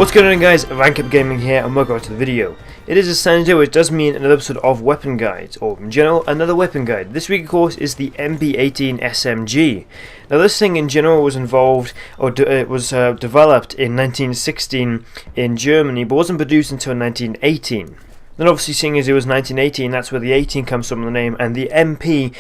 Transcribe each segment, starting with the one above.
What's going on, guys? Rank Up Gaming here, and welcome to the video. It is a Sunday, which does mean another episode of weapon guides, or in general, another weapon guide. This week, of course, is the MP18 SMG. Now, this thing in general was involved, or it was developed in 1916 in Germany, but wasn't produced until 1918. Then obviously, seeing as it was 1918, that's where the 18 comes from, the name, and the MP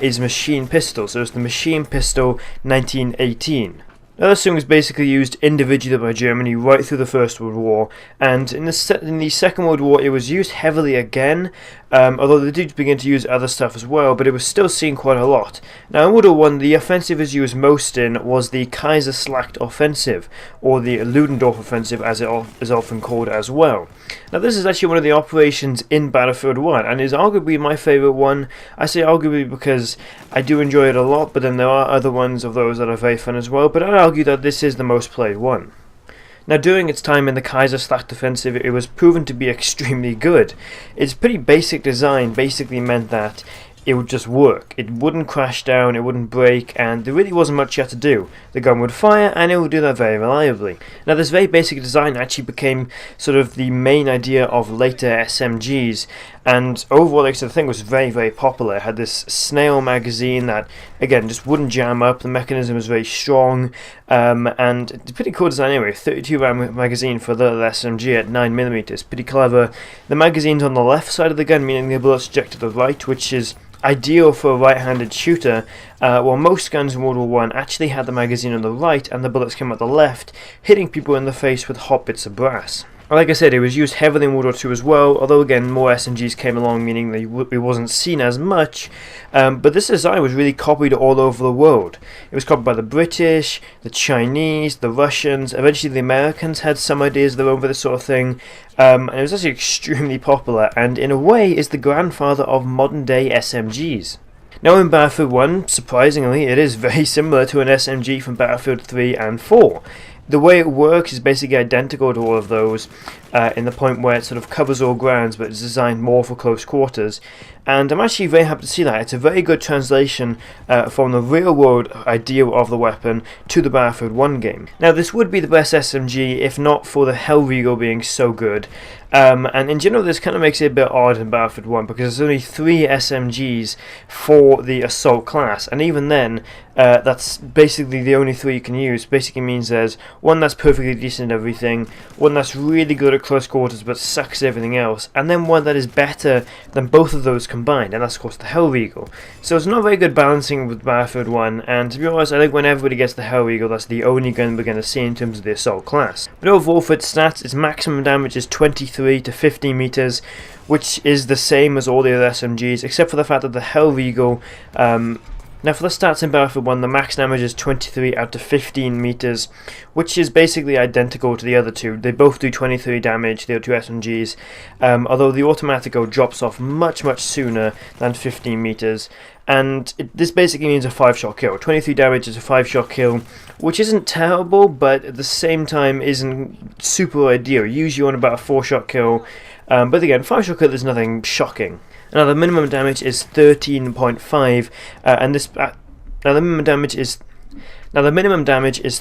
is machine pistol, so it's the machine pistol 1918. Now, this thing was basically used individually by Germany right through the First World War, and in the Second World War it was used heavily again, although they did begin to use other stuff as well, but it was still seen quite a lot. Now, in World War I, the offensive it was used most in was the Kaiserslacht offensive, or the Ludendorff offensive as it is often called as well. Now, this is actually one of the operations in Battlefield 1, and is arguably my favourite one. I say arguably because I do enjoy it a lot, but then there are other ones of those that are very fun as well, but I'd argue that this is the most played one. Now, during its time in the Kaiserslacht offensive, it was proven to be extremely good. Its pretty basic design basically meant that it would just work. It wouldn't crash down, it wouldn't break, and there really wasn't much yet to do. The gun would fire, and it would do that very reliably. Now, this very basic design actually became sort of the main idea of later SMGs, and overall, like I said, the thing was very, very popular. It had this snail magazine that, again, just wouldn't jam up. The mechanism was very strong, and it's a pretty cool design anyway. 32 round magazine for the SMG at 9mm, pretty clever. The magazine's on the left side of the gun, meaning the bullets eject to the right, which is ideal for a right-handed shooter, while most guns in World War I actually had the magazine on the right and the bullets came out the left, hitting people in the face with hot bits of brass. Like I said, it was used heavily in World War II as well, although again more SMGs came along, meaning that it wasn't seen as much, but this design was really copied all over the world. It was copied by the British, the Chinese, the Russians, eventually the Americans had some ideas of their own for this sort of thing, and it was actually extremely popular, and in a way is the grandfather of modern day SMGs. Now, in Battlefield 1, surprisingly, it is very similar to an SMG from Battlefield 3 and 4. The way it works is basically identical to all of those, in the point where it sort of covers all grounds, but it's designed more for close quarters. And I'm actually very happy to see that. It's a very good translation from the real-world idea of the weapon to the Battlefield 1 game. Now, this would be the best SMG if not for the Hellriegel being so good. And in general, this kind of makes it a bit odd in Battlefield 1 because there's only 3 SMGs for the assault class, and even then, that's basically the only 3 you can use. Basically means there's one that's perfectly decent at everything, one that's really good at close quarters but sucks at everything else, and then one that is better than both of those combined, and that's of course the Hellriegel. So it's not very good balancing with Battlefield 1, and to be honest, I think when everybody gets the Hellriegel, that's the only gun we're going to see in terms of the assault class. But overall, for its stats, its maximum damage is 23 to 15 meters, which is the same as all the other SMGs, except for the fact that the Hellriegel, now for the stats in Battlefield 1, the max damage is 23 out to 15 meters, which is basically identical to the other two. They both do 23 damage, the other two SMGs, although the Automatico drops off much, much sooner than 15 meters. And this basically means a 5-shot kill. 23 damage is a 5-shot kill, which isn't terrible, but at the same time isn't super ideal. Usually you want about a 4-shot kill, but again, 5-shot kill is nothing shocking. Now, the minimum damage is 13.5, and this now the minimum damage is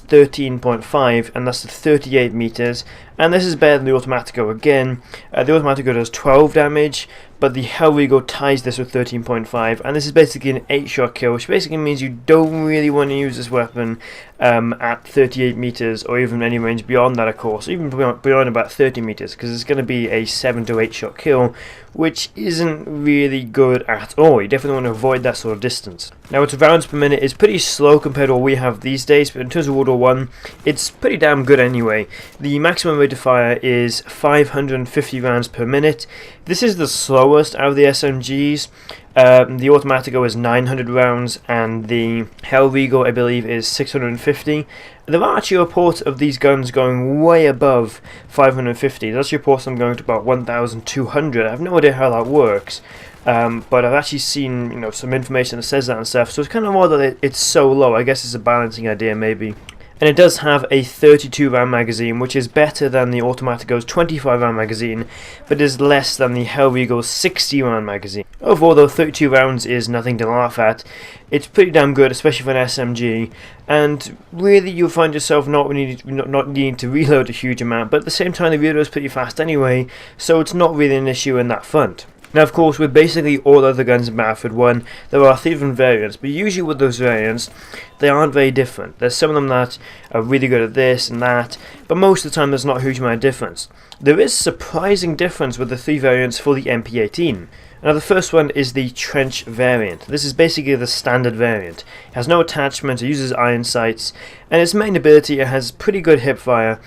13.5, and that's 38 meters, and this is better than the Automatico again. The Automatico does 12 damage, but the Hellriegel ties this with 13.5, and this is basically an 8-shot kill, which basically means you don't really want to use this weapon at 38 meters, or even any range beyond that, of course, even beyond about 30 meters, because it's going to be a 7 to 8-shot kill, which isn't really good at all. You definitely want to avoid that sort of distance. Now, its rounds per minute is pretty slow compared to what we have these days, but in terms of World War I, it's pretty damn good anyway. The maximum rate of fire is 550 rounds per minute. This is the slowest out of the SMGs. The Automatico is 900 rounds, and the Hellriegel, I believe, is 650. There are actually reports of these guns going way above 550. There's actually reports of them going to about 1,200. I have no idea how that works, but I've actually seen some information that says that and stuff. So it's kind of odd that it's so low. I guess it's a balancing idea, maybe. and it does have a 32 round magazine, which is better than the Automatico's 25 round magazine, but is less than the Hellwegel's 60 round magazine. Overall though, 32 rounds is nothing to laugh at. It's pretty damn good, especially for an SMG, and really you'll find yourself not needing to reload a huge amount, but at the same time the reload is pretty fast anyway, so it's not really an issue in that front. Now of course, with basically all other guns in Battlefield 1, there are 3 different variants, but usually with those variants, they aren't very different. There's some of them that are really good at this and that, but most of the time there's not a huge amount of difference. There is surprising difference with the 3 variants for the MP18. Now the first one is the trench variant. This is basically the standard variant. It has no attachment, it uses iron sights, and its main ability, it has pretty good hip fire,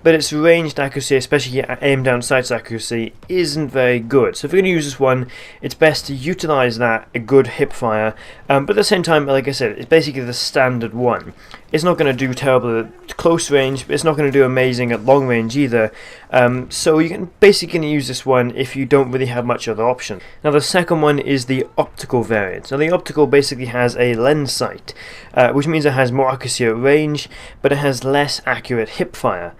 but its ranged accuracy, especially aim down sights accuracy, isn't very good. So if you're going to use this one, it's best to utilize that a good hip fire, but at the same time, like I said, it's basically the standard one. It's not going to do terrible at close range, but it's not going to do amazing at long range either, so you can basically use this one if you don't really have much other option. Now the second one is the optical variant. Now the optical basically has a lens sight, which means it has more accuracy at range, but it has less accurate hip fire.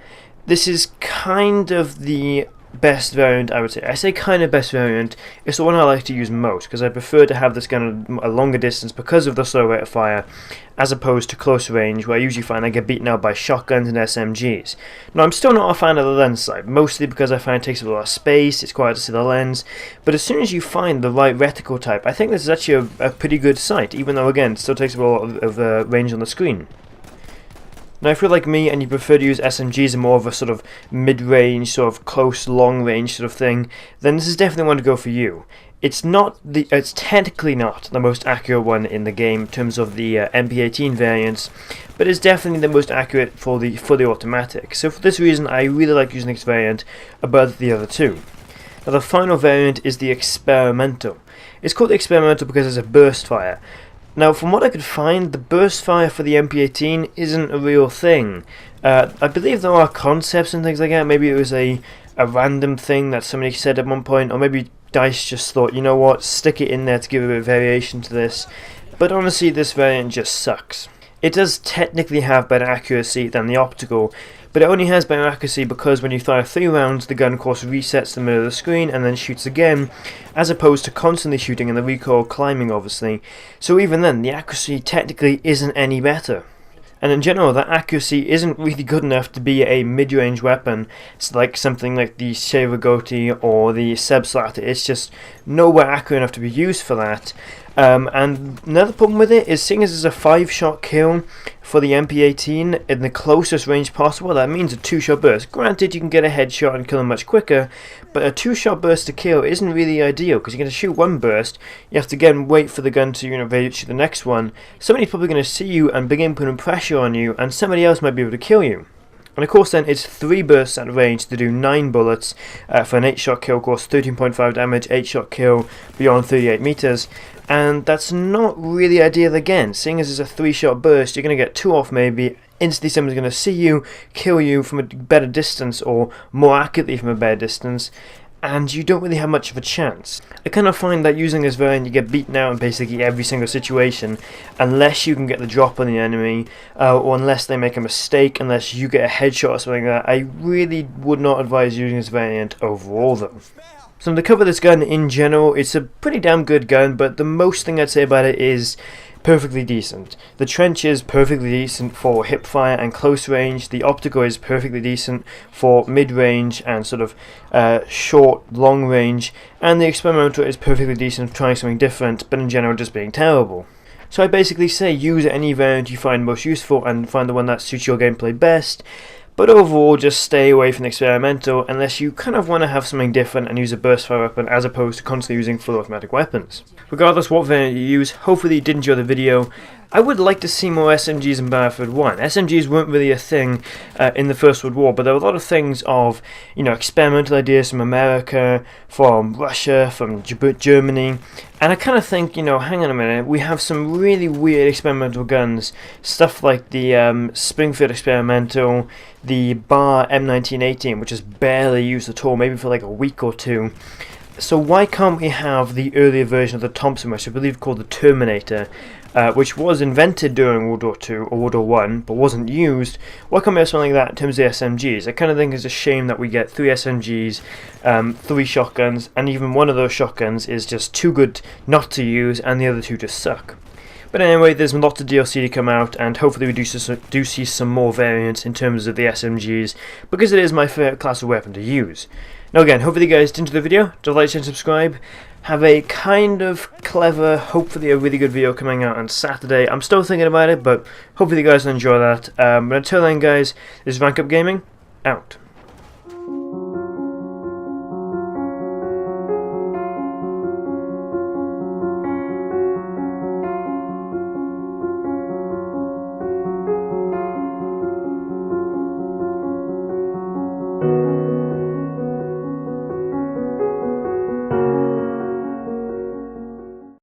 This is kind of the best variant, I would say. I say kind of best variant. It's the one I like to use most because I prefer to have this gun at a longer distance because of the slow rate of fire, as opposed to close range, where I usually find I get beaten out by shotguns and SMGs. Now I'm still not a fan of the lens sight, mostly because I find it takes up a lot of space, it's quite hard to see the lens, but as soon as you find the right reticle type, I think this is actually a pretty good sight, even though again it still takes up a lot of range on the screen. Now if you're like me and you prefer to use SMGs in more of a sort of mid-range, sort of close, long-range sort of thing, then this is definitely one to go for you. It's technically not the most accurate one in the game in terms of the MP18 variants, but it's definitely the most accurate for the fully automatic. So for this reason, I really like using this variant above the other two. Now the final variant is the experimental. It's called the experimental because it's a burst fire. Now, from what I could find, the burst fire for the MP18 isn't a real thing. I believe there are concepts and things like that. Maybe it was a random thing that somebody said at one point, or maybe DICE just thought, you know what, stick it in there to give a bit of variation to this. But honestly, this variant just sucks. It does technically have better accuracy than the optical, but it only has better accuracy because when you fire 3 rounds, the gun of course resets the middle of the screen and then shoots again, as opposed to constantly shooting and the recoil climbing obviously. So even then, the accuracy technically isn't any better. And in general, that accuracy isn't really good enough to be a mid-range weapon. It's like something like the Sheragoti or the Sebslatter. It's just nowhere accurate enough to be used for that. And another problem with it is, seeing as it's a 5-shot kill for the MP18 in the closest range possible, that means a 2-shot burst. Granted, you can get a headshot and kill them much quicker, but a 2-shot burst to kill isn't really ideal because you're going to shoot 1 burst, you have to again wait for the gun to shoot the next one. Somebody's probably going to see you and begin putting pressure on you, and somebody else might be able to kill you. And of course then it's 3 bursts at range to do 9 bullets for an 8-shot kill, of course 13.5 damage, 8-shot kill beyond 38 meters. And that's not really ideal again. Seeing as it's a 3-shot burst, you're going to get 2 off maybe, instantly someone's going to see you, kill you from a better distance or more accurately from a better distance, and you don't really have much of a chance. I kind of find that using this variant you get beaten out in basically every single situation unless you can get the drop on the enemy, or unless they make a mistake, unless you get a headshot or something like that. I really would not advise using this variant overall though. So to cover this gun in general, it's a pretty damn good gun, but the most thing I'd say about it is perfectly decent. The trench is perfectly decent for hip fire and close range. The optical is perfectly decent for mid-range and sort of short, long range. And the experimental is perfectly decent for trying something different, but in general just being terrible. So I basically say use any variant you find most useful and find the one that suits your gameplay best. But overall, just stay away from the experimental unless you kind of want to have something different and use a burst fire weapon as opposed to constantly using full automatic weapons. Regardless what variant you use, hopefully you did enjoy the video. I would like to see more SMGs in Battlefield 1. SMGs weren't really a thing in the First World War, but there were a lot of things of, experimental ideas from America, from Russia, from Germany, and I kind of think, hang on a minute, we have some really weird experimental guns, stuff like the Springfield Experimental, the Bar M1918, which is barely used at all, maybe for like a week or two. So why can't we have the earlier version of the Thompson, which I believe called the Terminator, which was invented during World War II or World War One, but wasn't used? Why can't we have something like that in terms of the SMGs? I kind of think it's a shame that we get 3 SMGs, 3 shotguns, and even one of those shotguns is just too good not to use, and the other 2 just suck. But anyway, there's lots of DLC to come out, and hopefully we do see some more variants in terms of the SMGs, because it is my favourite class of weapon to use. Now again, hopefully you guys did enjoy the video. Don't like, share and subscribe. Have a kind of clever, hopefully a really good video coming out on Saturday. I'm still thinking about it, but hopefully you guys will enjoy that. But until then guys, this is Rank Up Gaming, out.